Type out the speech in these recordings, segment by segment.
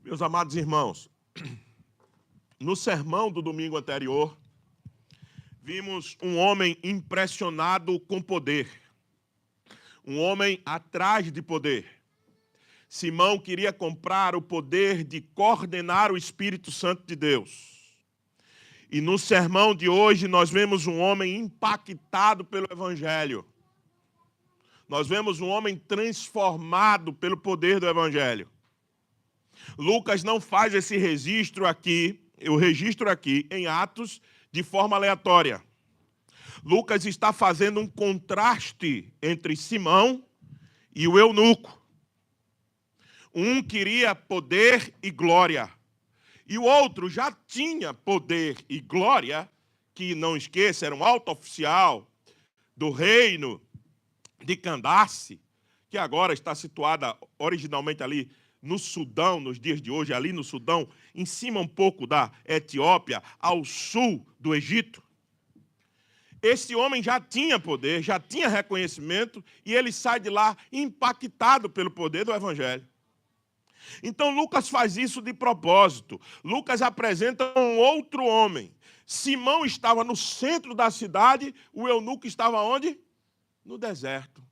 Meus amados irmãos, no sermão do domingo anterior, vimos um homem impressionado com poder, um homem atrás de poder. Simão queria comprar o poder de coordenar o Espírito Santo de Deus. E no sermão de hoje nós vemos um homem impactado pelo Evangelho. Nós vemos um homem transformado pelo poder do Evangelho. Lucas não faz esse registro aqui, em Atos, de forma aleatória. Lucas está fazendo um contraste entre Simão e o eunuco. Um queria poder e glória, e o outro já tinha poder e glória, que, não esqueça, era um alto oficial do reino de Candace, que agora está situada originalmente ali no Sudão, nos dias de hoje, ali no Sudão, em cima um pouco da Etiópia, ao sul do Egito. Esse homem já tinha poder, já tinha reconhecimento, e ele sai de lá impactado pelo poder do Evangelho. Então Lucas faz isso de propósito. Lucas apresenta um outro homem. Simão estava no centro da cidade, o eunuco estava onde? No deserto.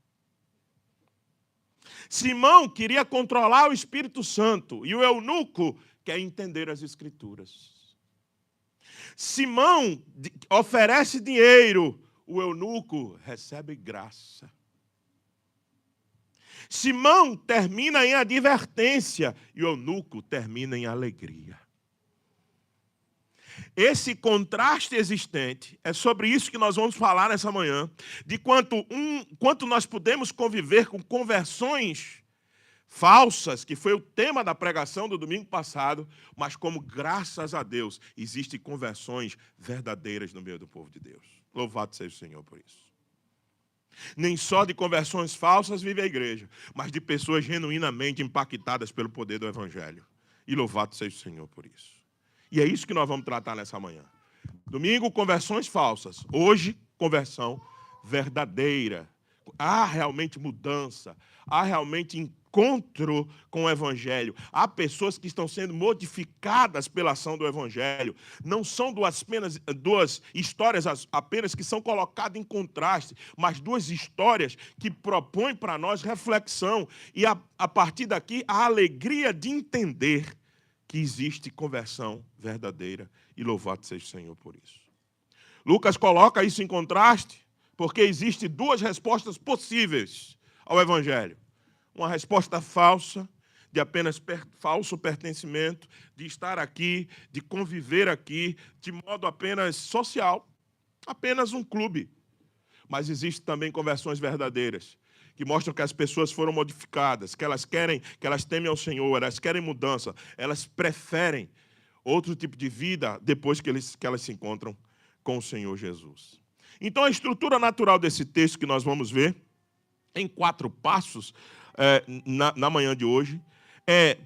Simão queria controlar o Espírito Santo e o eunuco quer entender as Escrituras. Simão oferece dinheiro, o eunuco recebe graça. Simão termina em advertência e o eunuco termina em alegria. Esse contraste existente, é sobre isso que nós vamos falar nessa manhã, de quanto nós podemos conviver com conversões falsas, que foi o tema da pregação do domingo passado, mas como, graças a Deus, existem conversões verdadeiras no meio do povo de Deus. Louvado seja o Senhor por isso. Nem só de conversões falsas vive a igreja, mas de pessoas genuinamente impactadas pelo poder do Evangelho. E louvado seja o Senhor por isso. E é isso que nós vamos tratar nessa manhã. Domingo, conversões falsas. Hoje, conversão verdadeira. Há realmente mudança. Há realmente encontro com o Evangelho. Há pessoas que estão sendo modificadas pela ação do Evangelho. Não são duas histórias apenas que são colocadas em contraste, mas duas histórias que propõem para nós reflexão. E a partir daqui, a alegria de entender que existe conversão verdadeira, e louvado seja o Senhor por isso. Lucas coloca isso em contraste, porque existem duas respostas possíveis ao Evangelho. Uma resposta falsa, de apenas falso pertencimento, de estar aqui, de conviver aqui, de modo apenas social, apenas um clube. Mas existem também conversões verdadeiras, que mostram que as pessoas foram modificadas, que elas temem ao Senhor, elas querem mudança, elas preferem outro tipo de vida depois que elas se encontram com o Senhor Jesus. Então, a estrutura natural desse texto que nós vamos ver, em 4 passos, na manhã de hoje,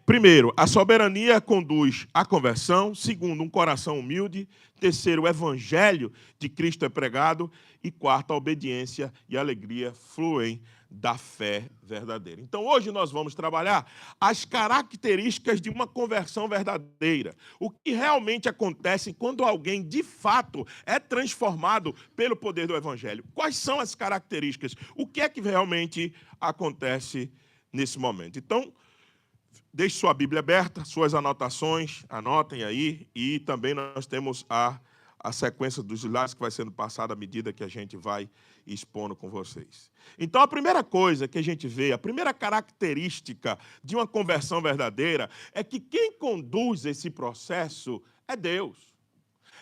primeiro, a soberania conduz à conversão. Segundo, um coração humilde. Terceiro, o evangelho de Cristo é pregado. E quarto, a obediência e a alegria fluem da fé verdadeira. Então, hoje nós vamos trabalhar as características de uma conversão verdadeira. O que realmente acontece quando alguém, de fato, é transformado pelo poder do evangelho. Quais são as características? O que é que realmente acontece nesse momento? Então, deixe sua Bíblia aberta, suas anotações, anotem aí, e também nós temos a sequência dos slides que vai sendo passada à medida que a gente vai expondo com vocês. Então, a primeira coisa que a gente vê, a primeira característica de uma conversão verdadeira é que quem conduz esse processo é Deus.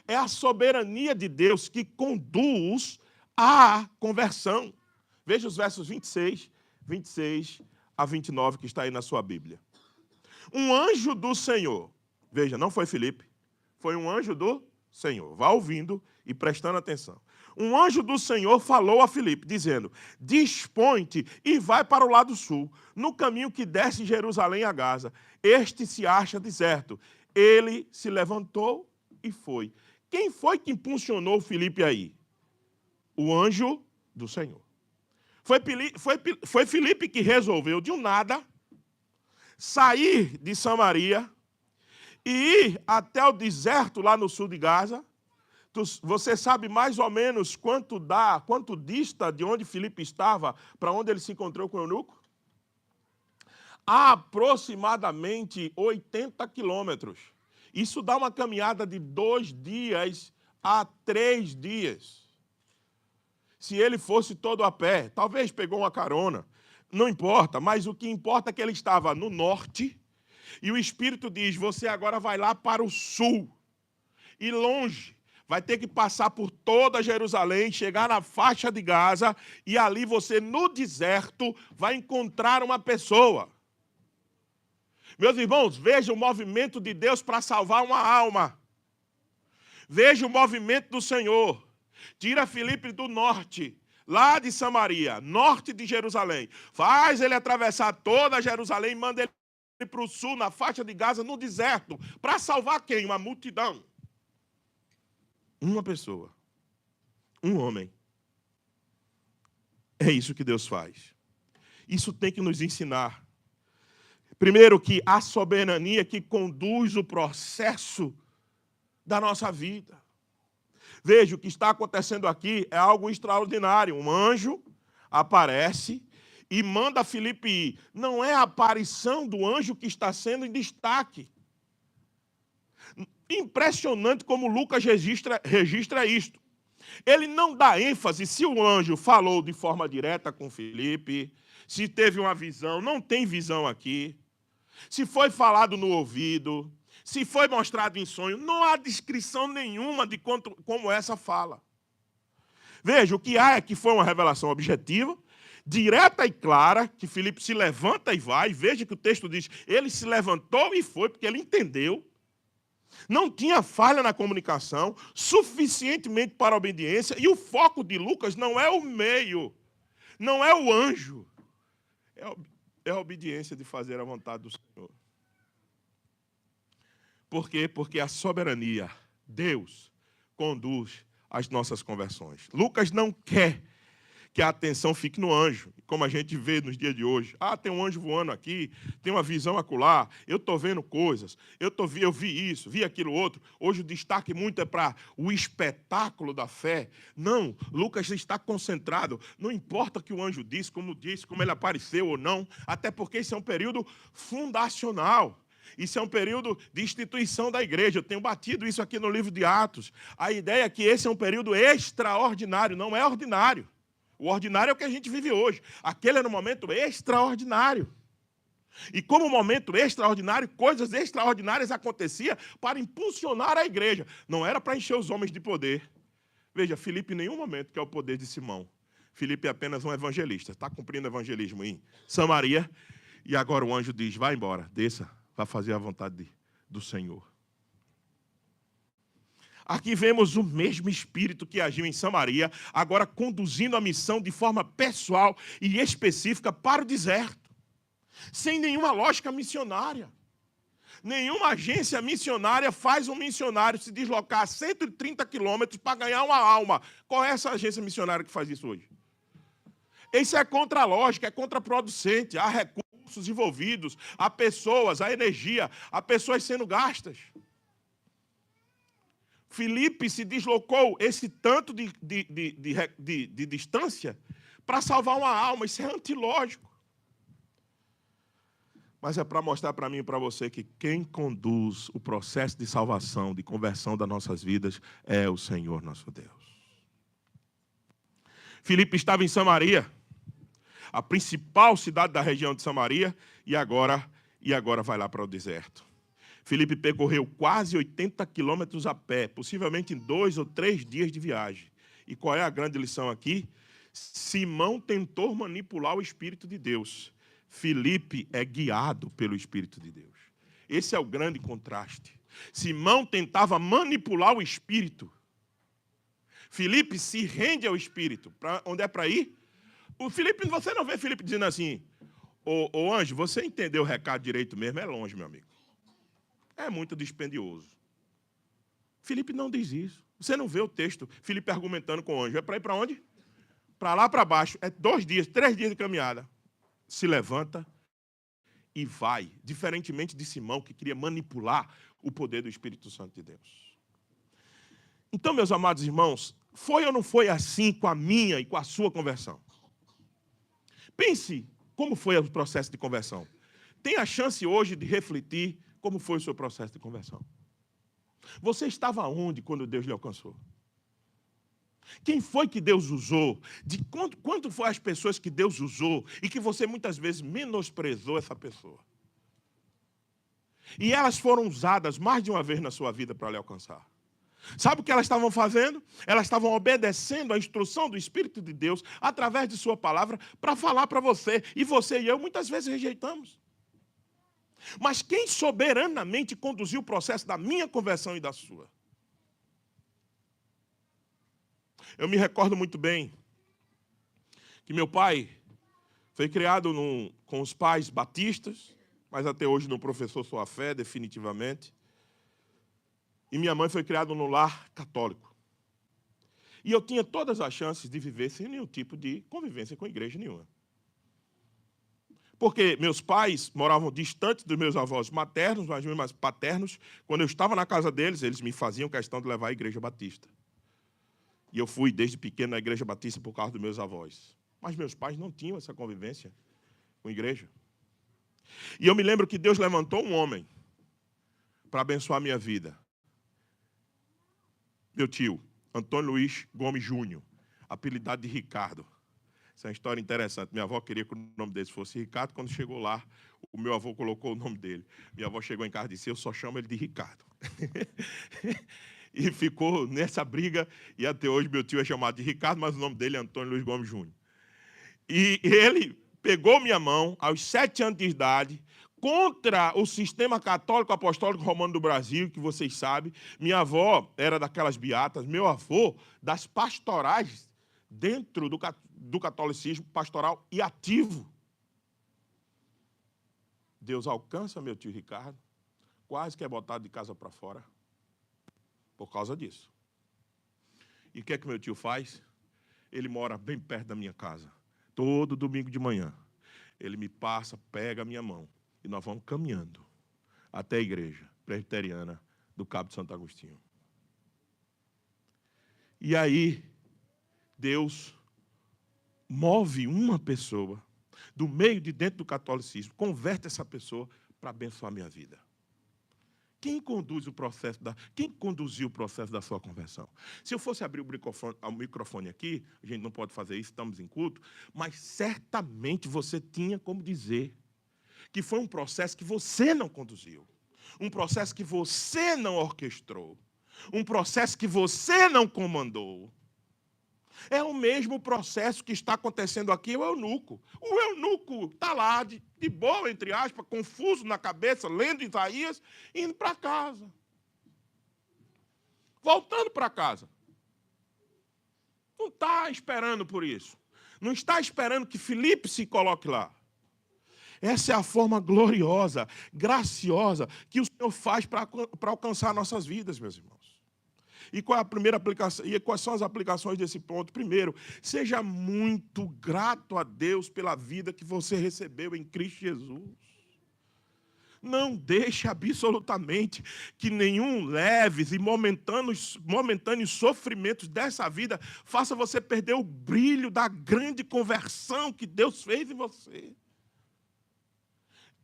É a soberania de Deus que conduz à conversão. Veja os versos 26 a 29 que está aí na sua Bíblia. Um anjo do Senhor, veja, não foi Filipe, foi um anjo do Senhor. Vá ouvindo e prestando atenção. Um anjo do Senhor falou a Filipe, dizendo: dispõe-te e vai para o lado sul, no caminho que desce de Jerusalém a Gaza. Este se acha deserto. Ele se levantou e foi. Quem foi que impulsionou Filipe aí? O anjo do Senhor. Foi Filipe que resolveu, de um nada, sair de Samaria e ir até o deserto lá no sul de Gaza. Você sabe mais ou menos quanto dista de onde Filipe estava para onde ele se encontrou com o eunuco? Aproximadamente 80 quilômetros. Isso dá uma caminhada de 2 dias a 3 dias. Se ele fosse todo a pé, talvez pegou uma carona, não importa, mas o que importa é que ele estava no norte e o Espírito diz, você agora vai lá para o sul e longe. Vai ter que passar por toda Jerusalém, chegar na faixa de Gaza, e ali você, no deserto, vai encontrar uma pessoa. Meus irmãos, veja o movimento de Deus para salvar uma alma. Veja o movimento do Senhor. Tira Filipe do norte, lá de Samaria, norte de Jerusalém. Faz ele atravessar toda Jerusalém e manda ele para o sul, na faixa de Gaza, no deserto. Para salvar quem? Uma multidão. Uma pessoa, um homem. É isso que Deus faz. Isso tem que nos ensinar. Primeiro, que a soberania que conduz o processo da nossa vida. Veja, o que está acontecendo aqui é algo extraordinário. Um anjo aparece e manda Filipe ir. Não é a aparição do anjo que está sendo em destaque. Impressionante como Lucas registra isto. Ele não dá ênfase se o anjo falou de forma direta com Filipe, se teve uma visão, não tem visão aqui. Se foi falado no ouvido, se foi mostrado em sonho, não há descrição nenhuma de como essa fala. Veja, o que há é que foi uma revelação objetiva, direta e clara, que Filipe se levanta e vai. Veja que o texto diz, ele se levantou e foi, porque ele entendeu. Não tinha falha na comunicação, suficientemente para a obediência, e o foco de Lucas não é o meio, não é o anjo, é a obediência de fazer a vontade do Senhor. Por quê? Porque a soberania, Deus, conduz as nossas conversões. Lucas não quer que a atenção fique no anjo, como a gente vê nos dias de hoje. Ah, tem um anjo voando aqui, tem uma visão acolá, eu estou vendo coisas, eu vi isso, vi aquilo outro. Hoje o destaque muito é para o espetáculo da fé. Não, Lucas está concentrado. Não importa o que o anjo disse, como ele apareceu ou não, até porque isso é um período fundacional. Isso é um período de instituição da igreja. Eu tenho batido isso aqui no livro de Atos. A ideia é que esse é um período extraordinário, não é ordinário. O ordinário é o que a gente vive hoje. Aquele era um momento extraordinário. E como momento extraordinário, coisas extraordinárias aconteciam para impulsionar a igreja. Não era para encher os homens de poder. Veja, Filipe em nenhum momento quer o poder de Simão. Filipe é apenas um evangelista. Está cumprindo evangelismo em Samaria. E agora o anjo diz, vai embora, desça, vai fazer a vontade do Senhor. Aqui vemos o mesmo Espírito que agiu em Samaria, agora conduzindo a missão de forma pessoal e específica para o deserto, sem nenhuma lógica missionária. Nenhuma agência missionária faz um missionário se deslocar a 130 quilômetros para ganhar uma alma. Qual é essa agência missionária que faz isso hoje? Isso é contra a lógica, é contraproducente. Há recursos envolvidos, há pessoas, há energia, há pessoas sendo gastas. Filipe se deslocou esse tanto de distância para salvar uma alma. Isso é antilógico. Mas é para mostrar para mim e para você que quem conduz o processo de salvação, de conversão das nossas vidas, é o Senhor nosso Deus. Filipe estava em Samaria, a principal cidade da região de Samaria, e agora vai lá para o deserto. Filipe percorreu quase 80 quilômetros a pé, possivelmente em 2 ou 3 dias de viagem. E qual é a grande lição aqui? Simão tentou manipular o Espírito de Deus. Filipe é guiado pelo Espírito de Deus. Esse é o grande contraste. Simão tentava manipular o Espírito. Filipe se rende ao Espírito. Onde é para ir? O Filipe, você não vê Filipe dizendo assim, ô anjo, você entendeu o recado direito mesmo? É longe, meu amigo. É muito dispendioso. Filipe não diz isso. Você não vê o texto, Filipe argumentando com o anjo. É para ir para onde? Para lá, para baixo. É 2 dias, 3 dias de caminhada. Se levanta e vai, diferentemente de Simão, que queria manipular o poder do Espírito Santo de Deus. Então, meus amados irmãos, foi ou não foi assim com a minha e com a sua conversão? Pense como foi o processo de conversão. Tem a chance hoje de refletir como foi o seu processo de conversão. Você estava onde quando Deus lhe alcançou? Quem foi que Deus usou? De quanto foram as pessoas que Deus usou e que você muitas vezes menosprezou essa pessoa? E elas foram usadas mais de uma vez na sua vida para lhe alcançar. Sabe o que elas estavam fazendo? Elas estavam obedecendo à instrução do Espírito de Deus através de sua palavra para falar para você. E você e eu muitas vezes rejeitamos. Mas quem soberanamente conduziu o processo da minha conversão e da sua? Eu me recordo muito bem que meu pai foi criado com os pais batistas, mas até hoje não professou sua fé definitivamente. E minha mãe foi criada num lar católico. E eu tinha todas as chances de viver sem nenhum tipo de convivência com igreja nenhuma. Porque meus pais moravam distantes dos meus avós maternos, mas meus paternos, quando eu estava na casa deles, eles me faziam questão de levar à igreja batista. E eu fui desde pequeno na igreja batista por causa dos meus avós. Mas meus pais não tinham essa convivência com igreja. E eu me lembro que Deus levantou um homem para abençoar a minha vida. Meu tio, Antônio Luiz Gomes Júnior, apelidado de Ricardo. Essa é uma história interessante. Minha avó queria que o nome dele fosse Ricardo. Quando chegou lá, o meu avô colocou o nome dele. Minha avó chegou em casa e disse, eu só chamo ele de Ricardo. E ficou nessa briga. E até hoje meu tio é chamado de Ricardo, mas o nome dele é Antônio Luiz Gomes Júnior. E ele pegou minha mão, aos 7 anos de idade, contra o sistema católico apostólico romano do Brasil, que vocês sabem. Minha avó era daquelas beatas, meu avô das pastorais dentro do catolicismo pastoral e ativo. Deus alcança meu tio Ricardo, quase que é botado de casa para fora, por causa disso. E o que é que meu tio faz? Ele mora bem perto da minha casa. Todo domingo de manhã, ele me passa, pega a minha mão, e nós vamos caminhando até a igreja presbiteriana do Cabo de Santo Agostinho. E aí, Deus move uma pessoa do meio de dentro do catolicismo, converte essa pessoa para abençoar a minha vida. Quem conduziu o processo da sua conversão? Se eu fosse abrir o microfone aqui, a gente não pode fazer isso, estamos em culto, mas certamente você tinha como dizer que foi um processo que você não conduziu, um processo que você não orquestrou, um processo que você não comandou. É o mesmo processo que está acontecendo aqui, o eunuco. O eunuco está lá, de boa, entre aspas, confuso na cabeça, lendo Isaías, indo para casa. Voltando para casa. Não está esperando por isso. Não está esperando que Filipe se coloque lá. Essa é a forma gloriosa, graciosa, que o Senhor faz para alcançar nossas vidas, meus irmãos. E qual é a primeira aplicação? E quais são as aplicações desse ponto? Primeiro, seja muito grato a Deus pela vida que você recebeu em Cristo Jesus. Não deixe absolutamente que nenhum leves e momentâneos sofrimentos dessa vida faça você perder o brilho da grande conversão que Deus fez em você.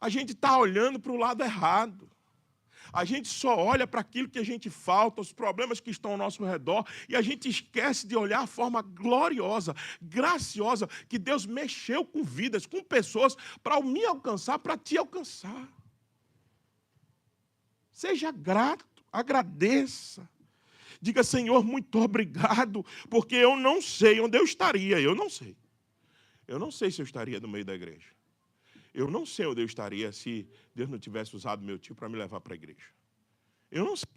A gente está olhando para o lado errado. A gente só olha para aquilo que a gente falta, os problemas que estão ao nosso redor, e a gente esquece de olhar a forma gloriosa, graciosa, que Deus mexeu com vidas, com pessoas, para me alcançar, para te alcançar. Seja grato, agradeça. Diga, Senhor, muito obrigado, porque eu não sei onde eu estaria, eu não sei. Eu não sei se eu estaria no meio da igreja. Eu não sei onde eu estaria se Deus não tivesse usado meu tio para me levar para a igreja. Eu não sei.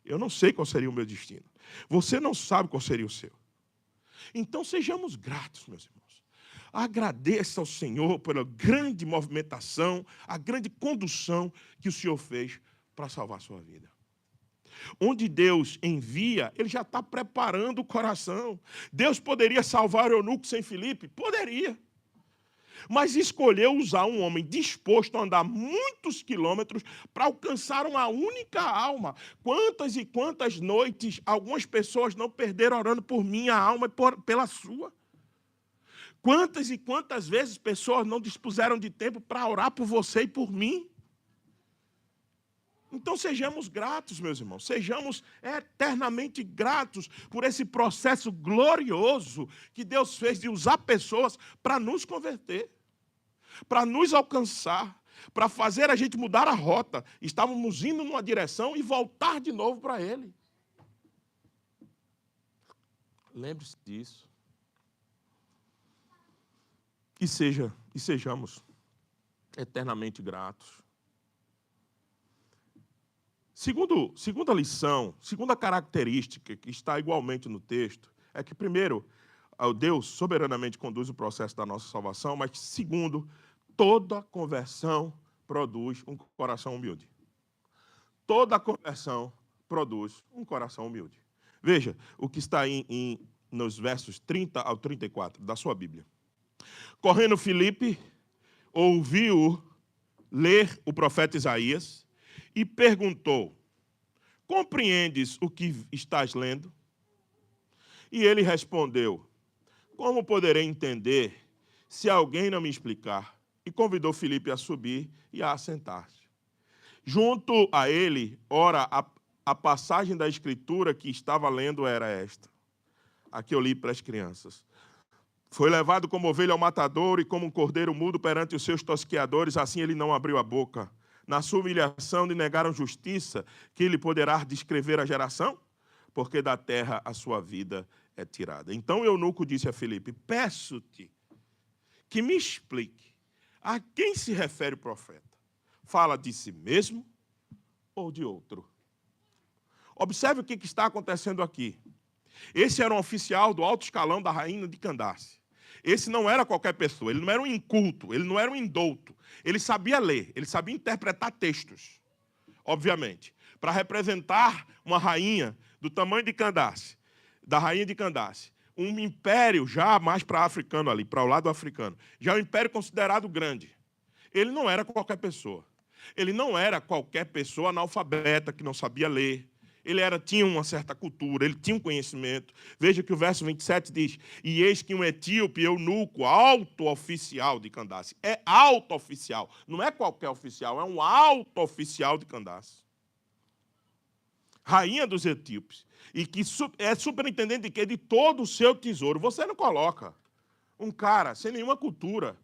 Eu não sei qual seria o meu destino. Você não sabe qual seria o seu. Então sejamos gratos, meus irmãos. Agradeça ao Senhor pela grande movimentação, a grande condução que o Senhor fez para salvar a sua vida. Onde Deus envia, Ele já está preparando o coração. Deus poderia salvar o eunuco sem Filipe? Poderia. mas escolheu usar um homem disposto a andar muitos quilômetros para alcançar uma única alma. Quantas e quantas noites algumas pessoas não perderam orando por minha alma e pela sua? Quantas e quantas vezes pessoas não dispuseram de tempo para orar por você e por mim? Então sejamos gratos, meus irmãos, sejamos eternamente gratos por esse processo glorioso que Deus fez de usar pessoas para nos converter, para nos alcançar, para fazer a gente mudar a rota. Estávamos indo numa direção e voltar de novo para Ele. Lembre-se disso. E sejamos eternamente gratos. Segunda lição, segunda característica que está igualmente no texto, é que, primeiro, Deus soberanamente conduz o processo da nossa salvação, mas, segundo, toda conversão produz um coração humilde. Toda conversão produz um coração humilde. Veja o que está nos versos 30 ao 34 da sua Bíblia. Correndo Filipe, ouviu ler o profeta Isaías, e perguntou: compreendes o que estás lendo? E ele respondeu: como poderei entender se alguém não me explicar? E convidou Filipe a subir e a assentar-se. Junto a ele, ora, a passagem da Escritura que estava lendo era esta. Aqui eu li para as crianças. Foi levado como ovelha ao matadouro e como um cordeiro mudo perante os seus tosqueadores, assim ele não abriu a boca. Na sua humilhação lhe negaram justiça, que ele poderá descrever a geração? Porque da terra a sua vida é tirada. Então o eunuco disse a Filipe: peço-te que me explique a quem se refere o profeta. Fala de si mesmo ou de outro? Observe o que está acontecendo aqui. Esse era um oficial do alto escalão da rainha de Candace. Esse não era qualquer pessoa, ele não era um inculto, ele não era um indouto. Ele sabia ler, ele sabia interpretar textos, obviamente. Para representar uma rainha do tamanho de Candace, da rainha de Candace, um império já mais para africano ali, para o lado africano, já um império considerado grande. Ele não era qualquer pessoa. Ele não era qualquer pessoa analfabeta que não sabia ler. Ele tinha uma certa cultura, ele tinha um conhecimento. Veja que o verso 27 diz: e eis que um etíope, eunuco, alto oficial de Candace. É alto oficial, não é qualquer oficial, é um alto oficial de Candace. Rainha dos etíopes. E que é superintendente de quê? De todo o seu tesouro. Você não coloca um cara sem nenhuma cultura,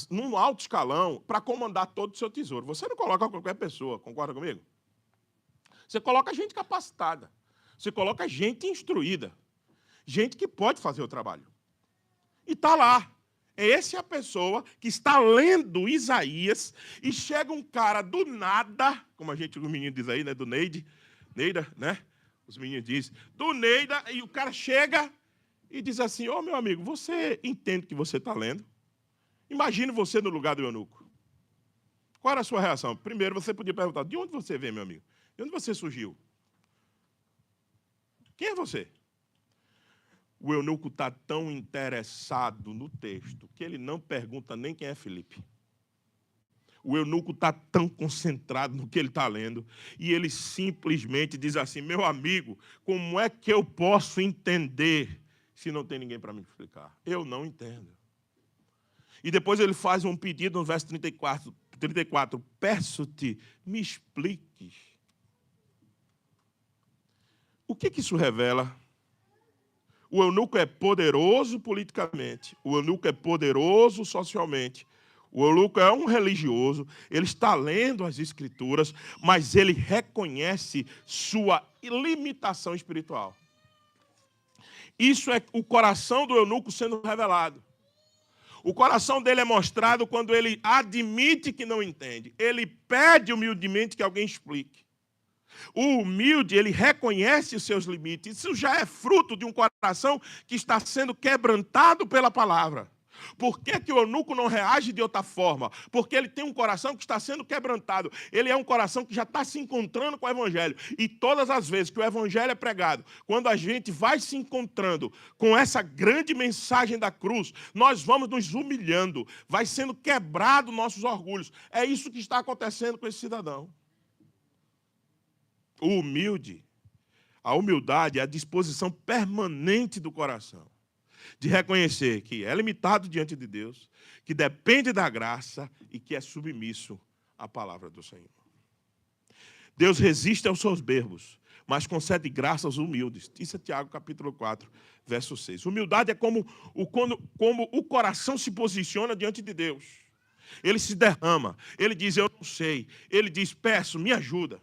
num alto escalão, para comandar todo o seu tesouro. Você não coloca qualquer pessoa, concorda comigo? Você coloca gente capacitada. Você coloca gente instruída. Gente que pode fazer o trabalho. E está lá. Essa é a pessoa que está lendo Isaías e chega um cara do nada, como os meninos dizem aí, né? Do Neida, né? Os meninos dizem. Do Neida, e o cara chega e diz assim: ô, meu amigo, você entende o que você está lendo? Imagine você no lugar do eunuco. Qual era a sua reação? Primeiro, você podia perguntar: de onde você vem, meu amigo? De onde você surgiu? Quem é você? O eunuco está tão interessado no texto que ele não pergunta nem quem é Filipe. O eunuco está tão concentrado no que ele está lendo e ele simplesmente diz assim: meu amigo, como é que eu posso entender se não tem ninguém para me explicar? Eu não entendo. E depois ele faz um pedido no verso 34, peço-te, me expliques. O que isso revela? O eunuco é poderoso politicamente, o eunuco é poderoso socialmente, o eunuco é um religioso, ele está lendo as Escrituras, mas ele reconhece sua limitação espiritual. Isso é o coração do eunuco sendo revelado. O coração dele é mostrado quando ele admite que não entende. Ele pede humildemente que alguém explique. O humilde, ele reconhece os seus limites. Isso já é fruto de um coração que está sendo quebrantado pela palavra. Por que que o eunuco não reage de outra forma? Porque ele tem um coração que está sendo quebrantado. Ele é um coração que já está se encontrando com o evangelho. E todas as vezes que o evangelho é pregado, quando a gente vai se encontrando com essa grande mensagem da cruz, nós vamos nos humilhando, vai sendo quebrado nossos orgulhos. É isso que está acontecendo com esse cidadão. O humilde, a humildade é a disposição permanente do coração de reconhecer que é limitado diante de Deus, que depende da graça e que é submisso à palavra do Senhor. Deus resiste aos soberbos, mas concede graça aos humildes. Isso é Tiago capítulo 4, verso 6. Humildade é como o coração se posiciona diante de Deus. Ele se derrama, ele diz, eu não sei. Ele diz, peço, me ajuda.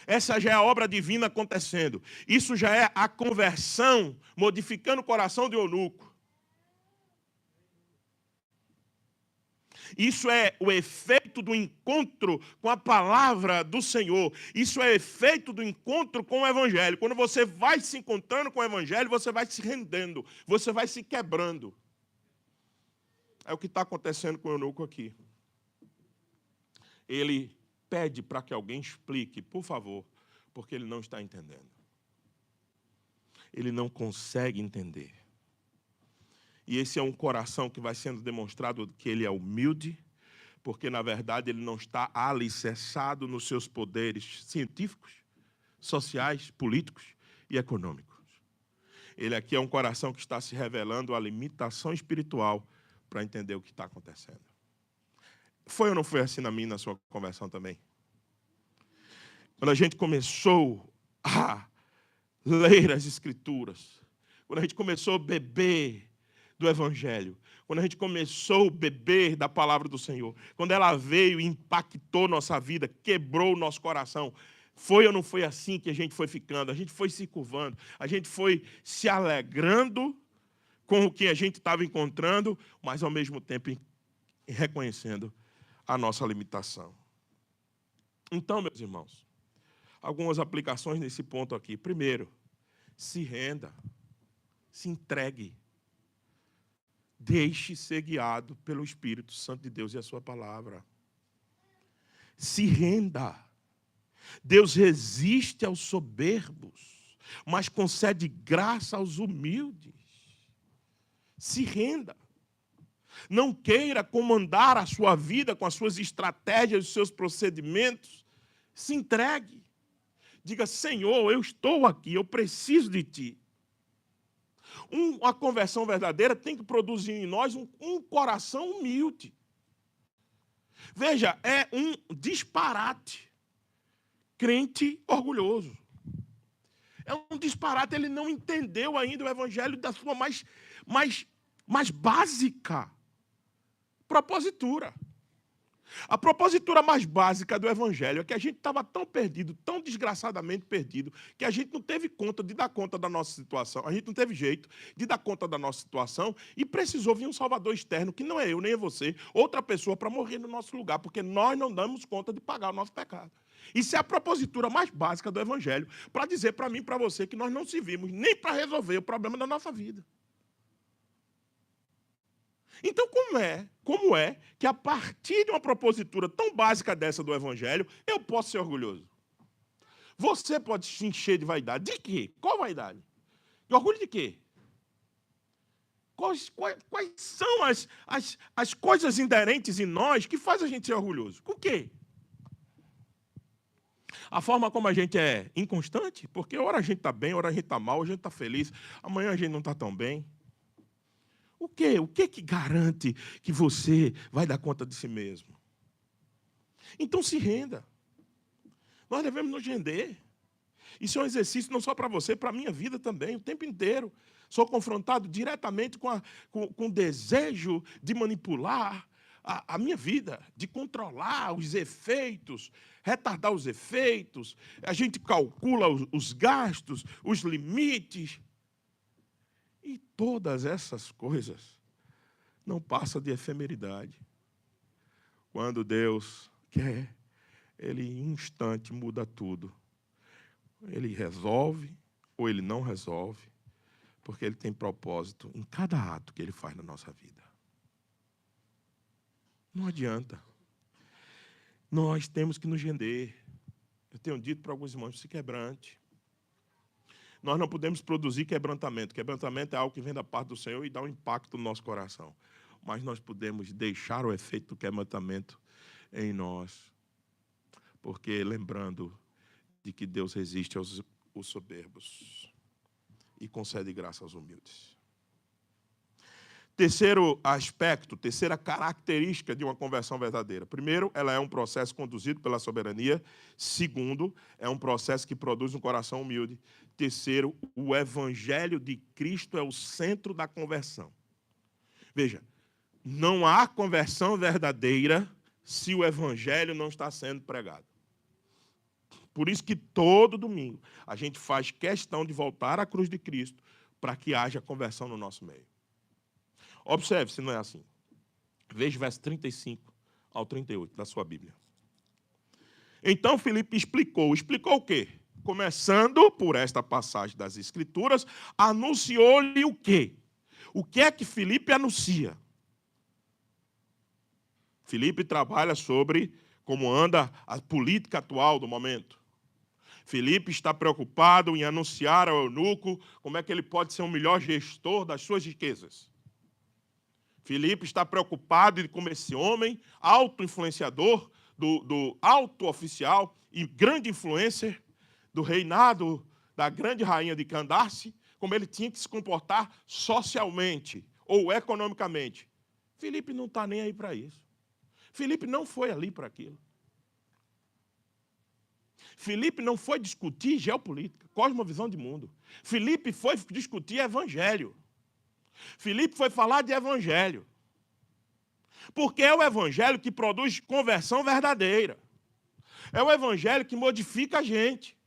Essa já é a obra divina acontecendo. Isso já é a conversão, modificando o coração do eunuco. Isso é o efeito do encontro com a palavra do Senhor. Isso é o efeito do encontro com o evangelho. Quando você vai se encontrando com o evangelho, você vai se rendendo, você vai se quebrando. É o que está acontecendo com o eunuco aqui. Ele pede para que alguém explique, por favor, porque ele não está entendendo. Ele não consegue entender. E esse é um coração que vai sendo demonstrado que ele é humilde, porque, na verdade, ele não está alicerçado nos seus poderes científicos, sociais, políticos e econômicos. Ele aqui é um coração que está se revelando a limitação espiritual para entender o que está acontecendo. Foi ou não foi assim na minha e na sua conversão também? Quando a gente começou a ler as Escrituras, quando a gente começou a beber do Evangelho, quando a gente começou a beber da palavra do Senhor, quando ela veio e impactou nossa vida, quebrou o nosso coração, foi ou não foi assim que a gente foi ficando? A gente foi se curvando, a gente foi se alegrando com o que a gente estava encontrando, mas ao mesmo tempo reconhecendo a nossa limitação. Então, meus irmãos, algumas aplicações nesse ponto aqui. Primeiro, se renda, se entregue. Deixe ser guiado pelo Espírito Santo de Deus e a sua palavra. Se renda. Deus resiste aos soberbos, mas concede graça aos humildes. Se renda. Não queira comandar a sua vida com as suas estratégias, os seus procedimentos. Se entregue. Diga, Senhor, eu estou aqui, eu preciso de Ti. Uma conversão verdadeira tem que produzir em nós um coração humilde. Veja, é um disparate. Crente orgulhoso. É um disparate, ele não entendeu ainda o evangelho da sua mais básica propositura. A propositura mais básica do evangelho é que a gente estava tão perdido, tão desgraçadamente perdido, que a gente não teve conta de dar conta da nossa situação, a gente não teve jeito de dar conta da nossa situação e precisou vir um salvador externo, que não é eu nem é você, outra pessoa para morrer no nosso lugar, porque nós não damos conta de pagar o nosso pecado. Isso é a propositura mais básica do evangelho, para dizer para mim e para você que nós não servimos nem para resolver o problema da nossa vida. Então, como é que a partir de uma propositura tão básica dessa do Evangelho, eu posso ser orgulhoso? Você pode se encher de vaidade. De quê? Qual vaidade? De orgulho de quê? Quais são as coisas inerentes em nós que fazem a gente ser orgulhoso? Com o quê? A forma como a gente é inconstante, porque ora a gente está bem, ora a gente está mal, a gente está feliz, amanhã a gente não está tão bem. O quê? O que garante que você vai dar conta de si mesmo? Então se renda. Nós devemos nos render. Isso é um exercício não só para você, para a minha vida também, o tempo inteiro. Sou confrontado diretamente com o desejo de manipular a minha vida, de controlar os efeitos, retardar os efeitos. A gente calcula os gastos, os limites. E todas essas coisas não passam de efemeridade. Quando Deus quer, Ele em um instante muda tudo. Ele resolve ou Ele não resolve, Porque Ele tem propósito em cada ato que Ele faz na nossa vida. Não adianta. Nós temos que nos render. Eu tenho dito para alguns irmãos, se quebrante. Nós não podemos produzir quebrantamento. Quebrantamento é algo que vem da parte do Senhor e dá um impacto no nosso coração. Mas nós podemos deixar o efeito do quebrantamento em nós. Porque lembrando de que Deus resiste aos soberbos e concede graça aos humildes. Terceiro aspecto, terceira característica de uma conversão verdadeira. Primeiro, ela é um processo conduzido pela soberania. Segundo, é um processo que produz um coração humilde. Terceiro, o evangelho de Cristo é o centro da conversão. Veja, não há conversão verdadeira se o evangelho não está sendo pregado. Por isso que todo domingo a gente faz questão de voltar à cruz de Cristo para que haja conversão no nosso meio. Observe se não é assim. Veja o verso 35 ao 38 da sua Bíblia. Então Filipe explicou. Explicou o quê? Começando por esta passagem das Escrituras, anunciou-lhe o quê? O que é que Filipe anuncia? Filipe trabalha sobre como anda a política atual do momento. Filipe está preocupado em anunciar ao eunuco como é que ele pode ser um melhor gestor das suas riquezas. Filipe está preocupado em como esse homem, auto-influenciador, do alto-oficial e grande influencer do reinado da grande rainha de Candace, como ele tinha que se comportar socialmente ou economicamente. Filipe não está nem aí para isso. Filipe não foi ali para aquilo. Filipe não foi discutir geopolítica, cosmovisão de mundo. Filipe foi discutir evangelho. Filipe foi falar de evangelho. Porque é o evangelho que produz conversão verdadeira. É o evangelho que modifica a gente.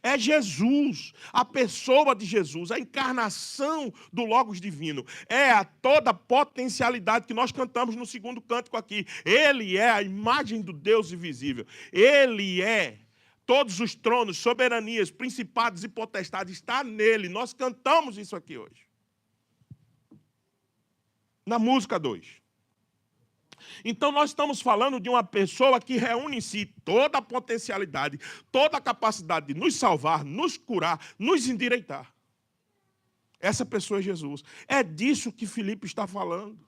É Jesus, a pessoa de Jesus, a encarnação do Logos divino. É a toda a potencialidade que nós cantamos no segundo cântico aqui. Ele é a imagem do Deus invisível. Ele é todos os tronos, soberanias, principados e potestades. Está nele. Nós cantamos isso aqui hoje. Na música 2. Então, nós estamos falando de uma pessoa que reúne em si toda a potencialidade, toda a capacidade de nos salvar, nos curar, nos endireitar. Essa pessoa é Jesus. É disso que Filipe está falando.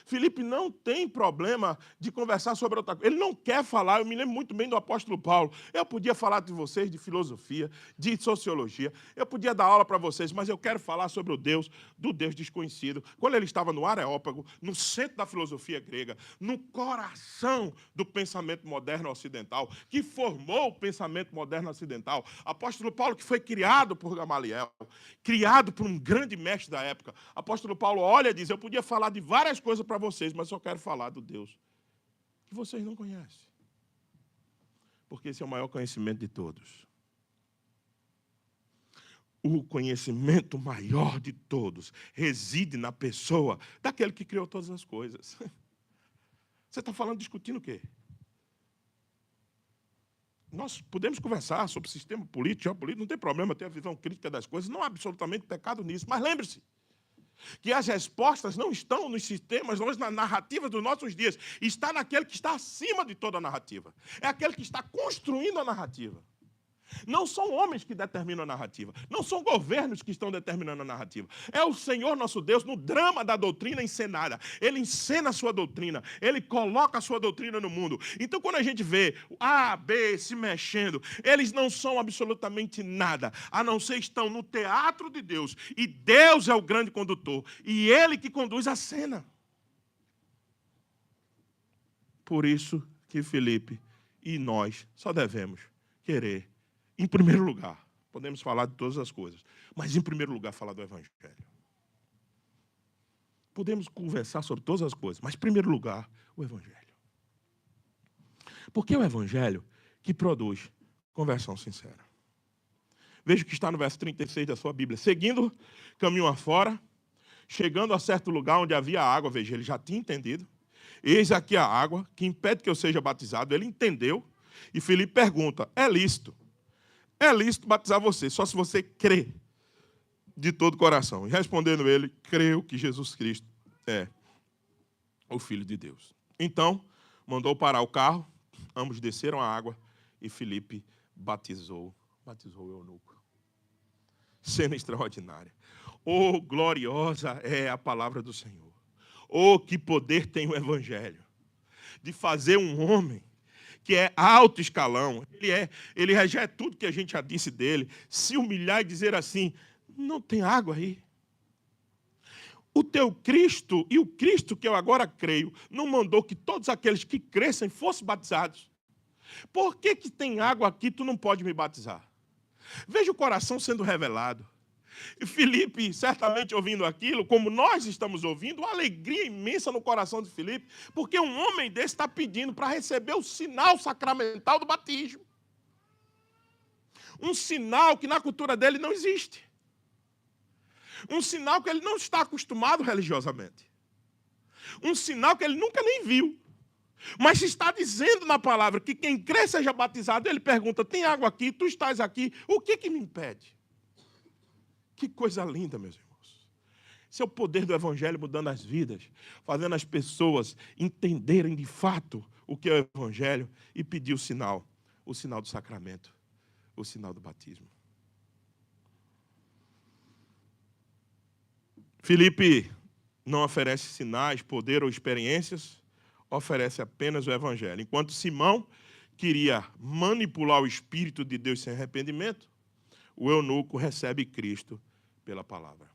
Filipe não tem problema de conversar sobre outra coisa. Ele não quer falar, eu me lembro muito bem do apóstolo Paulo. Eu podia falar de vocês de filosofia, de sociologia, eu podia dar aula para vocês, mas eu quero falar sobre o Deus, do Deus desconhecido. Quando ele estava no Areópago, no centro da filosofia grega, no coração do pensamento moderno ocidental, que formou o pensamento moderno ocidental. Apóstolo Paulo, que foi criado por Gamaliel, criado por um grande mestre da época. Apóstolo Paulo olha e diz, eu podia falar de várias coisas para vocês, mas só quero falar do Deus que vocês não conhecem. Porque esse é o maior conhecimento de todos. O conhecimento maior de todos reside na pessoa daquele que criou todas as coisas. Você está falando, discutindo o quê? Nós podemos conversar sobre sistema político, geopolítico, não tem problema ter a visão crítica das coisas, não há absolutamente pecado nisso, mas lembre-se, que as respostas não estão nos sistemas, não na narrativa dos nossos dias. Está naquele que está acima de toda a narrativa. É aquele que está construindo a narrativa. Não são homens que determinam a narrativa. Não são governos que estão determinando a narrativa. É o Senhor nosso Deus no drama da doutrina encenada. Ele encena a sua doutrina. Ele coloca a sua doutrina no mundo. Então, quando a gente vê A, B se mexendo, eles não são absolutamente nada, a não ser estão no teatro de Deus. E Deus é o grande condutor. E Ele que conduz a cena. Por isso que Filipe e nós só devemos querer, em primeiro lugar, podemos falar de todas as coisas, mas em primeiro lugar falar do Evangelho. Podemos conversar sobre todas as coisas, mas em primeiro lugar, o Evangelho. Porque é o Evangelho que produz conversão sincera. Veja o que está no verso 36 da sua Bíblia. Seguindo caminho afora, chegando a certo lugar onde havia água, veja, ele já tinha entendido. Eis aqui a água que impede que eu seja batizado. Ele entendeu. E Filipe pergunta, é lícito batizar você, só se você crê de todo o coração. E respondendo ele, creio que Jesus Cristo é o Filho de Deus. Então, mandou parar o carro, ambos desceram a água e Filipe batizou o eunuco. Cena extraordinária. Oh, gloriosa é a palavra do Senhor. Oh, que poder tem o Evangelho de fazer um homem que é alto escalão, ele rejeita tudo que a gente já disse dele, se humilhar e dizer assim, não tem água aí. O teu Cristo, e o Cristo que eu agora creio, não mandou que todos aqueles que crescem fossem batizados. Por que tem água aqui, tu não pode me batizar? Veja o coração sendo revelado. E Filipe, certamente ouvindo aquilo, como nós estamos ouvindo, uma alegria imensa no coração de Filipe, porque um homem desse está pedindo para receber o sinal sacramental do batismo. Um sinal que na cultura dele não existe. Um sinal que ele não está acostumado religiosamente. Um sinal que ele nunca nem viu. Mas se está dizendo na palavra que quem crê seja batizado, ele pergunta, tem água aqui, tu estás aqui, o que me impede? Que coisa linda, meus irmãos. Esse é o poder do Evangelho mudando as vidas, fazendo as pessoas entenderem de fato o que é o Evangelho e pedir o sinal do sacramento, o sinal do batismo. Filipe não oferece sinais, poder ou experiências, oferece apenas o Evangelho. Enquanto Simão queria manipular o Espírito de Deus sem arrependimento, o eunuco recebe Cristo pela palavra.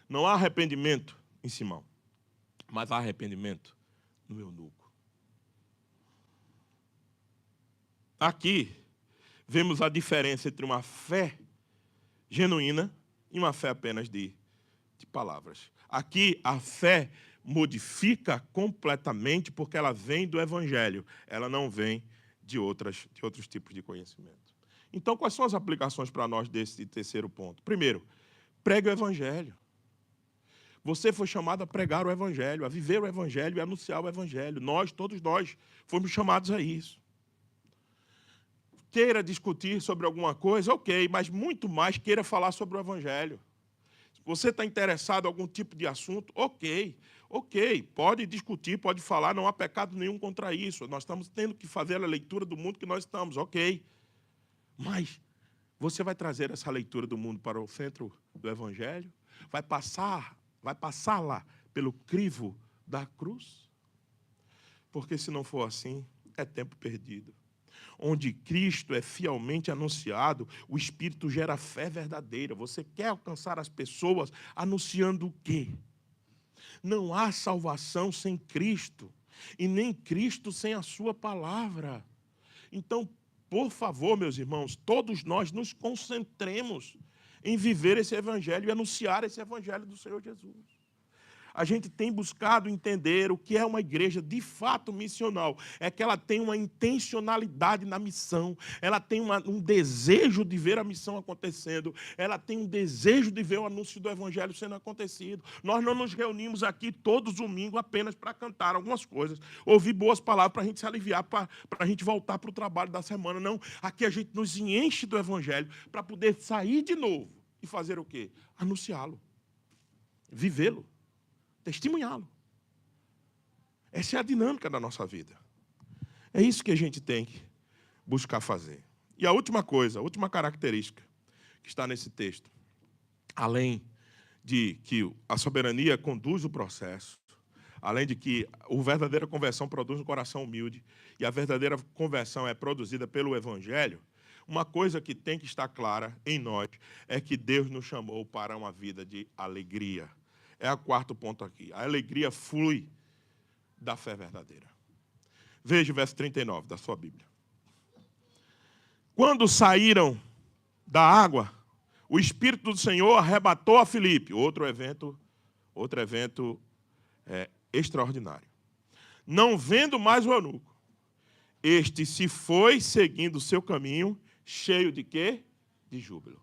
Não há arrependimento em Simão, mas há arrependimento no eunuco. Aqui vemos a diferença entre uma fé genuína e uma fé apenas de palavras. Aqui a fé modifica completamente porque ela vem do Evangelho, ela não vem de outros tipos de conhecimento. Então, quais são as aplicações para nós desse terceiro ponto? Primeiro, pregue o Evangelho. Você foi chamado a pregar o Evangelho, a viver o Evangelho e anunciar o Evangelho. Todos nós, fomos chamados a isso. Queira discutir sobre alguma coisa, ok, mas muito mais queira falar sobre o Evangelho. Se você está interessado em algum tipo de assunto, ok, pode discutir, pode falar, não há pecado nenhum contra isso. Nós estamos tendo que fazer a leitura do mundo que nós estamos, ok. Mas você vai trazer essa leitura do mundo para o centro do Evangelho? Vai passá-la pelo crivo da cruz? Porque se não for assim, é tempo perdido. Onde Cristo é fielmente anunciado, o Espírito gera fé verdadeira. Você quer alcançar as pessoas anunciando o quê? Não há salvação sem Cristo, e nem Cristo sem a sua palavra. Então, por favor, meus irmãos, todos nós nos concentremos em viver esse Evangelho e anunciar esse Evangelho do Senhor Jesus. A gente tem buscado entender o que é uma igreja de fato missional. É que ela tem uma intencionalidade na missão, ela tem um desejo de ver a missão acontecendo, ela tem um desejo de ver o anúncio do Evangelho sendo acontecido. Nós não nos reunimos aqui todos os domingos apenas para cantar algumas coisas, ouvir boas palavras para a gente se aliviar, para a gente voltar para o trabalho da semana. Não, aqui a gente nos enche do Evangelho para poder sair de novo e fazer o quê? Anunciá-lo, vivê-lo. Testemunhá-lo. Essa é a dinâmica da nossa vida. É isso que a gente tem que buscar fazer. E a última coisa, a última característica que está nesse texto, além de que a soberania conduz o processo, além de que a verdadeira conversão produz um coração humilde e a verdadeira conversão é produzida pelo Evangelho, uma coisa que tem que estar clara em nós é que Deus nos chamou para uma vida de alegria. É o quarto ponto aqui. A alegria flui da fé verdadeira. Veja o verso 39 da sua Bíblia. Quando saíram da água, o Espírito do Senhor arrebatou a Filipe. Outro evento extraordinário. Não vendo mais o eunuco, este se foi seguindo o seu caminho, cheio de quê? De júbilo.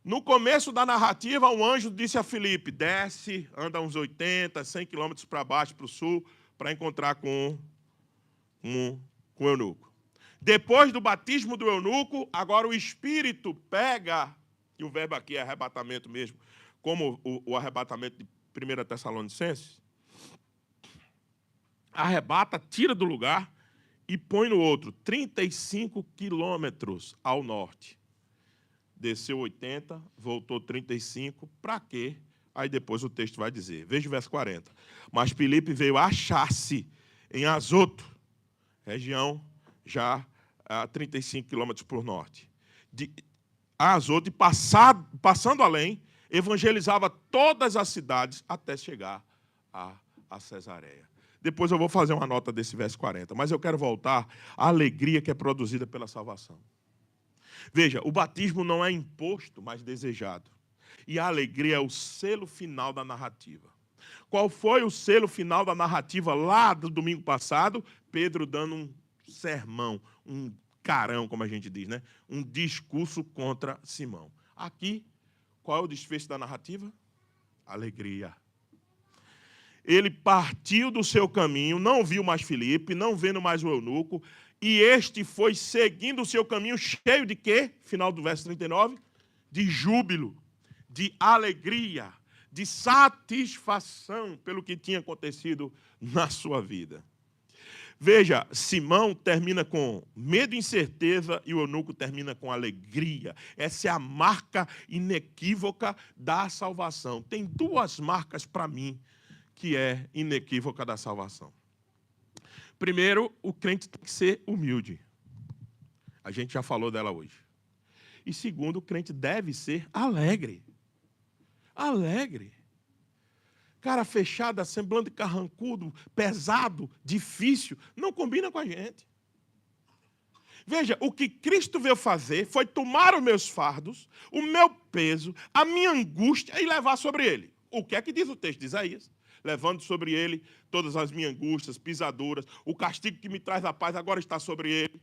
No começo da narrativa, um anjo disse a Filipe, desce, anda uns 80, 100 quilômetros para baixo, para o sul, para encontrar com o eunuco. Depois do batismo do eunuco, agora o Espírito pega e o verbo aqui é arrebatamento mesmo, como o arrebatamento de 1 Tessalonicenses, arrebata, tira do lugar e põe no outro, 35 quilômetros ao norte. Desceu 80, voltou 35, para quê? Aí depois o texto vai dizer, veja o verso 40. Mas Filipe veio achar-se em Azoto, região já a 35 quilômetros por norte. De Azoto, e passando além, evangelizava todas as cidades até chegar a Cesareia. Depois eu vou fazer uma nota desse verso 40, mas eu quero voltar à alegria que é produzida pela salvação. Veja, o batismo não é imposto, mas desejado. E a alegria é o selo final da narrativa. Qual foi o selo final da narrativa lá do domingo passado? Pedro dando um sermão, um carão, como a gente diz, né? Um discurso contra Simão. Aqui, qual é o desfecho da narrativa? Alegria. Ele partiu do seu caminho, não viu mais Filipe, não vendo mais o eunuco, e este foi seguindo o seu caminho cheio de quê? Final do verso 39. De júbilo, de alegria, de satisfação pelo que tinha acontecido na sua vida. Veja, Simão termina com medo e incerteza e o eunuco termina com alegria. Essa é a marca inequívoca da salvação. Tem duas marcas para mim que é inequívoca da salvação. Primeiro, o crente tem que ser humilde. A gente já falou dela hoje. E segundo, o crente deve ser alegre. Alegre. Cara fechada, semblante carrancudo, pesado, difícil, não combina com a gente. Veja, o que Cristo veio fazer foi tomar os meus fardos, o meu peso, a minha angústia e levar sobre ele. O que é que diz o texto de Isaías? Levando sobre ele todas as minhas angústias, pisaduras, o castigo que me traz a paz agora está sobre ele.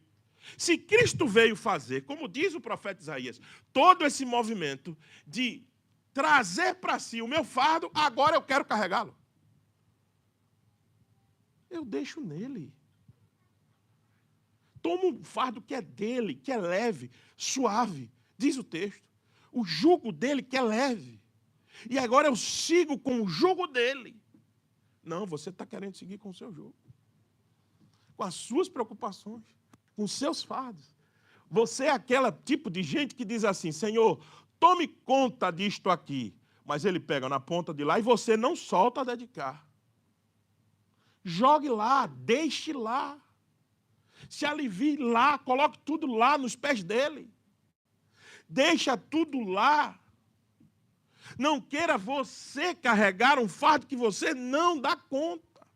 Se Cristo veio fazer, como diz o profeta Isaías, todo esse movimento de trazer para si o meu fardo, agora eu quero carregá-lo. Eu deixo nele. Tomo um fardo que é dele, que é leve, suave, diz o texto. O jugo dele que é leve. E agora eu sigo com o jugo dele. Não, você está querendo seguir com o seu jugo. Com as suas preocupações, com os seus fardos. Você é aquele tipo de gente que diz assim, Senhor, tome conta disto aqui. Mas ele pega na ponta de lá e você não solta a dedicar. Jogue lá, deixe lá. Se alivie lá, coloque tudo lá nos pés dele. Deixa tudo lá. Não queira você carregar um fardo que você não dá conta.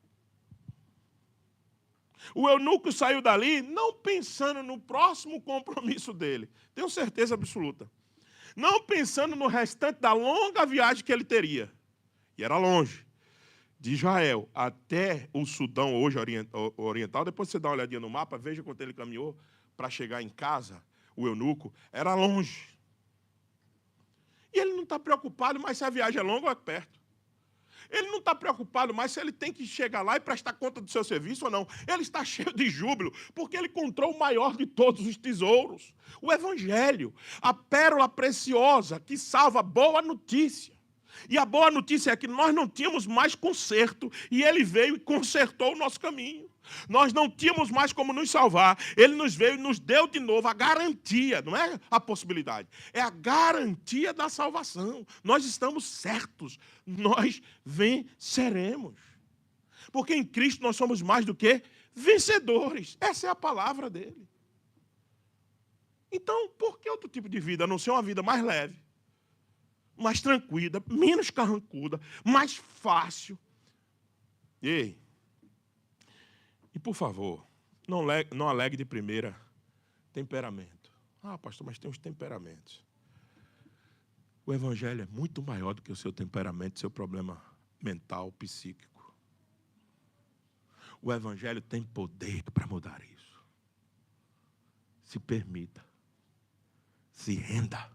O eunuco saiu dali não pensando no próximo compromisso dele. Tenho certeza absoluta. Não pensando no restante da longa viagem que ele teria. E era longe. De Israel até o Sudão, hoje oriental. Depois você dá uma olhadinha no mapa, veja quanto ele caminhou para chegar em casa, o eunuco. Era longe. E ele não está preocupado mais se a viagem é longa ou é perto. Ele não está preocupado mais se ele tem que chegar lá e prestar conta do seu serviço ou não. Ele está cheio de júbilo, porque ele encontrou o maior de todos os tesouros, o Evangelho, a pérola preciosa que salva, boa notícia. E a boa notícia é que nós não tínhamos mais conserto, e ele veio e consertou o nosso caminho. Nós não tínhamos mais como nos salvar. Ele nos veio e nos deu de novo a garantia, não é a possibilidade, é a garantia da salvação. Nós estamos certos, nós venceremos. Porque em Cristo nós somos mais do que vencedores. Essa é a palavra dele. Então, por que outro tipo de vida, a não ser uma vida mais leve, mais tranquila, menos carrancuda, mais fácil? E por favor, não alegue de primeira temperamento. Ah, pastor, mas tem os temperamentos. O Evangelho é muito maior do que o seu temperamento, seu problema mental, psíquico. O Evangelho tem poder para mudar isso. Se permita. Se renda.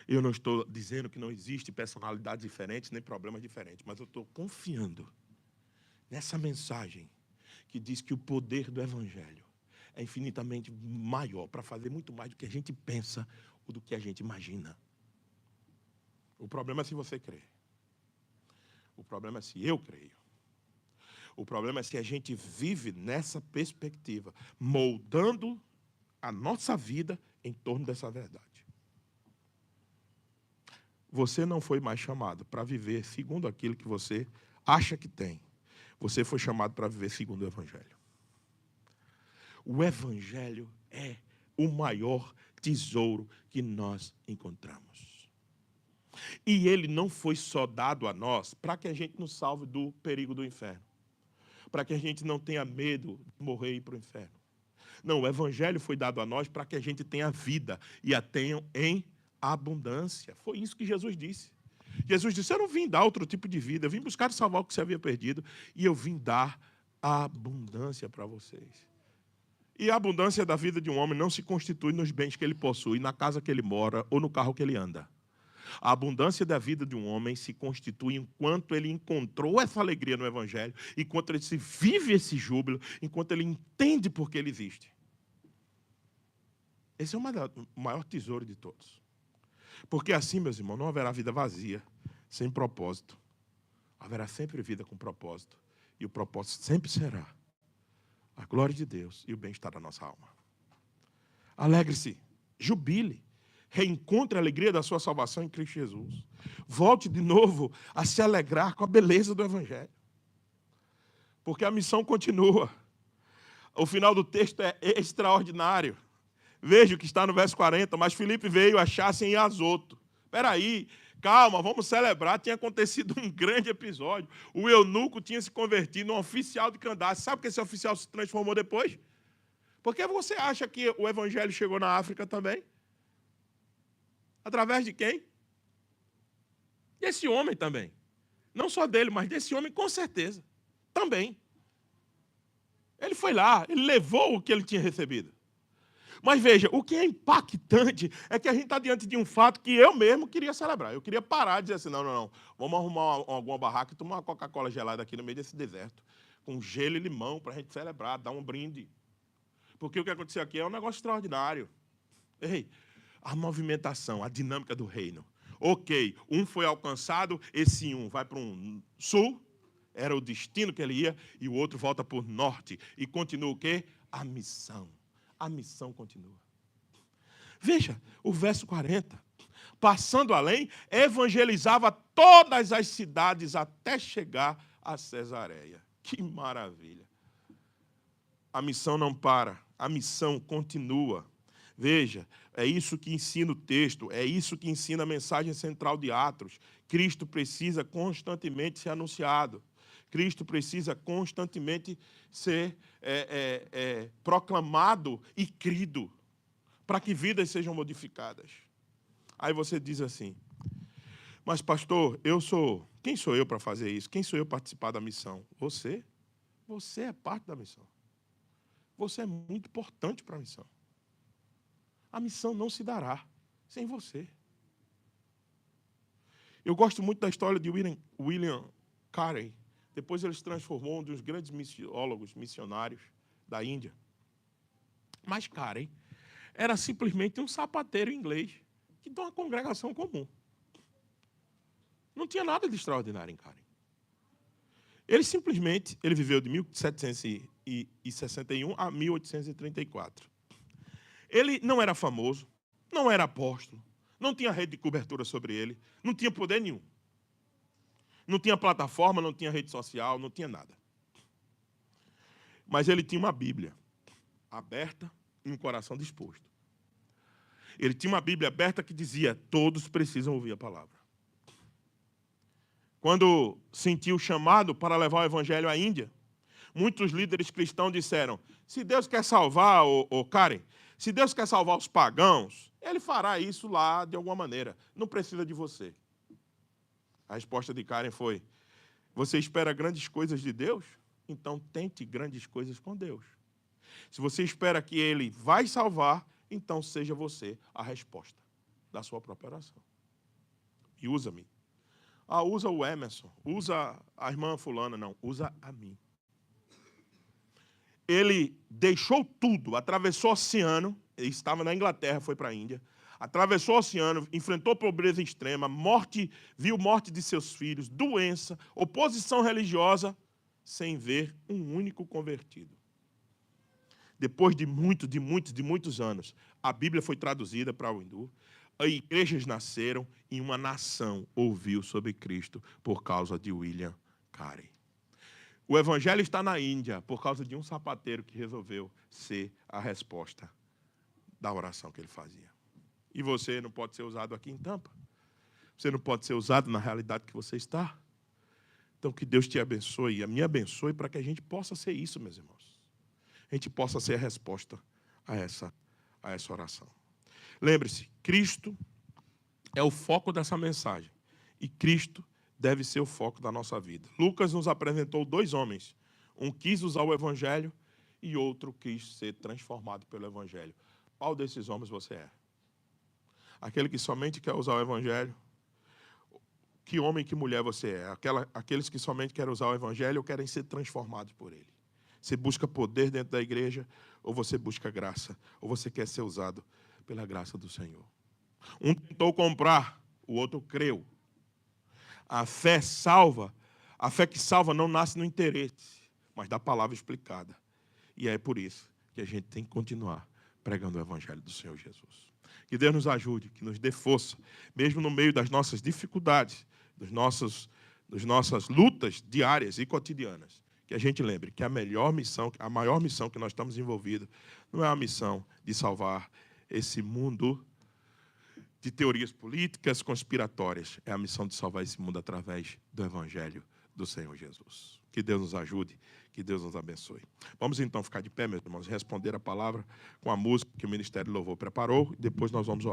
Eu não estou dizendo que não existe personalidades diferentes, nem problemas diferentes, mas eu estou confiando nessa mensagem que diz que o poder do Evangelho é infinitamente maior, para fazer muito mais do que a gente pensa do que a gente imagina. O problema é se você crê. O problema é se eu creio. O problema é se a gente vive nessa perspectiva, moldando a nossa vida em torno dessa verdade. Você não foi mais chamado para viver segundo aquilo que você acha que tem. Você foi chamado para viver segundo o Evangelho. O Evangelho é o maior tesouro que nós encontramos. E ele não foi só dado a nós para que a gente nos salve do perigo do inferno. Para que a gente não tenha medo de morrer e ir para o inferno. Não, o Evangelho foi dado a nós para que a gente tenha vida e a tenham em abundância. Foi isso que Jesus disse. Jesus disse, eu não vim dar outro tipo de vida, eu vim buscar salvar o que você havia perdido e eu vim dar abundância para vocês. E a abundância da vida de um homem não se constitui nos bens que ele possui, na casa que ele mora ou no carro que ele anda. A abundância da vida de um homem se constitui enquanto ele encontrou essa alegria no Evangelho, enquanto ele se vive esse júbilo, enquanto ele entende por que ele existe. Esse é o maior tesouro de todos. Porque assim, meus irmãos, não haverá vida vazia, sem propósito. Haverá sempre vida com propósito. E o propósito sempre será a glória de Deus e o bem-estar da nossa alma. Alegre-se, jubile. Reencontre a alegria da sua salvação em Cristo Jesus. Volte de novo a se alegrar com a beleza do Evangelho. Porque a missão continua. O final do texto é extraordinário. Veja o que está no verso 40. Mas Filipe veio achar-se em Azoto. Espera aí, calma, vamos celebrar. Tinha acontecido um grande episódio. O eunuco tinha se convertido num oficial de Candace. Sabe que esse oficial se transformou depois? Porque você acha que o Evangelho chegou na África também? Através de quem? Desse homem também. Não só dele, mas desse homem com certeza. Também. Ele foi lá, ele levou o que ele tinha recebido. Mas veja, o que é impactante é que a gente está diante de um fato que eu mesmo queria celebrar. Eu queria parar de dizer assim, não. Vamos arrumar alguma barraca e tomar uma Coca-Cola gelada aqui no meio desse deserto. Com gelo e limão para a gente celebrar, dar um brinde. Porque o que aconteceu aqui é um negócio extraordinário. Ei, a movimentação, a dinâmica do reino. Ok, um foi alcançado, esse um vai para um sul, era o destino que ele ia, e o outro volta para o norte. E continua o quê? A missão. A missão continua. Veja, o verso 40. Passando além, evangelizava todas as cidades até chegar a Cesareia. Que maravilha. A missão não para, a missão continua. Veja, é isso que ensina o texto, é isso que ensina a mensagem central de Atos. Cristo precisa constantemente ser anunciado. Cristo precisa constantemente ser proclamado e crido, para que vidas sejam modificadas. Aí você diz assim, mas pastor, quem sou eu para fazer isso? Quem sou eu para participar da missão? Você. Você é parte da missão. Você é muito importante para a missão. A missão não se dará sem você. Eu gosto muito da história de William Carey. Depois ele se transformou em um dos grandes missiólogos, missionários da Índia. Mas Carey era simplesmente um sapateiro inglês de uma congregação comum. Não tinha nada de extraordinário em Carey. Ele viveu de 1761 a 1834. Ele não era famoso, não era apóstolo, não tinha rede de cobertura sobre ele, não tinha poder nenhum. Não tinha plataforma, não tinha rede social, não tinha nada. Mas ele tinha uma Bíblia aberta e um coração disposto. Ele tinha uma Bíblia aberta que dizia, todos precisam ouvir a palavra. Quando sentiu o chamado para levar o evangelho à Índia, muitos líderes cristãos disseram, se Deus quer salvar, Karen, se Deus quer salvar os pagãos, ele fará isso lá de alguma maneira. Não precisa de você. A resposta de Karen foi, você espera grandes coisas de Deus? Então tente grandes coisas com Deus. Se você espera que ele vai salvar, então seja você a resposta da sua própria oração. E usa-me. Usa o Emerson, usa a irmã fulana, não, usa a mim. Ele deixou tudo, atravessou o oceano, ele estava na Inglaterra, foi para a Índia, atravessou o oceano, enfrentou pobreza extrema, viu morte de seus filhos, doença, oposição religiosa, sem ver um único convertido. Depois de muitos anos, a Bíblia foi traduzida para o hindu, igrejas nasceram e uma nação ouviu sobre Cristo por causa de William Carey. O evangelho está na Índia por causa de um sapateiro que resolveu ser a resposta da oração que ele fazia. E você não pode ser usado aqui em Tampa. Você não pode ser usado na realidade que você está. Então, que Deus te abençoe e a me abençoe para que a gente possa ser isso, meus irmãos. A gente possa ser a resposta a essa oração. Lembre-se, Cristo é o foco dessa mensagem. E Cristo deve ser o foco da nossa vida. Lucas nos apresentou 2 homens. Um quis usar o evangelho e outro quis ser transformado pelo evangelho. Qual desses homens você é? Aquele que somente quer usar o evangelho? Que homem e que mulher você é? Aqueles que somente querem usar o evangelho ou querem ser transformados por ele? Você busca poder dentro da igreja ou você busca graça? Ou você quer ser usado pela graça do Senhor? Um tentou comprar, o outro creu. A fé salva. A fé que salva não nasce no interesse, mas da palavra explicada. E é por isso que a gente tem que continuar pregando o evangelho do Senhor Jesus. Que Deus nos ajude, que nos dê força, mesmo no meio das nossas dificuldades, das nossas lutas diárias e cotidianas. Que a gente lembre que a maior missão que nós estamos envolvidos não é a missão de salvar esse mundo de teorias políticas conspiratórias. É a missão de salvar esse mundo através do evangelho do Senhor Jesus. Que Deus nos ajude, que Deus nos abençoe. Vamos então ficar de pé, meus irmãos, e responder a palavra com a música que o Ministério Louvor preparou. Depois nós vamos orar.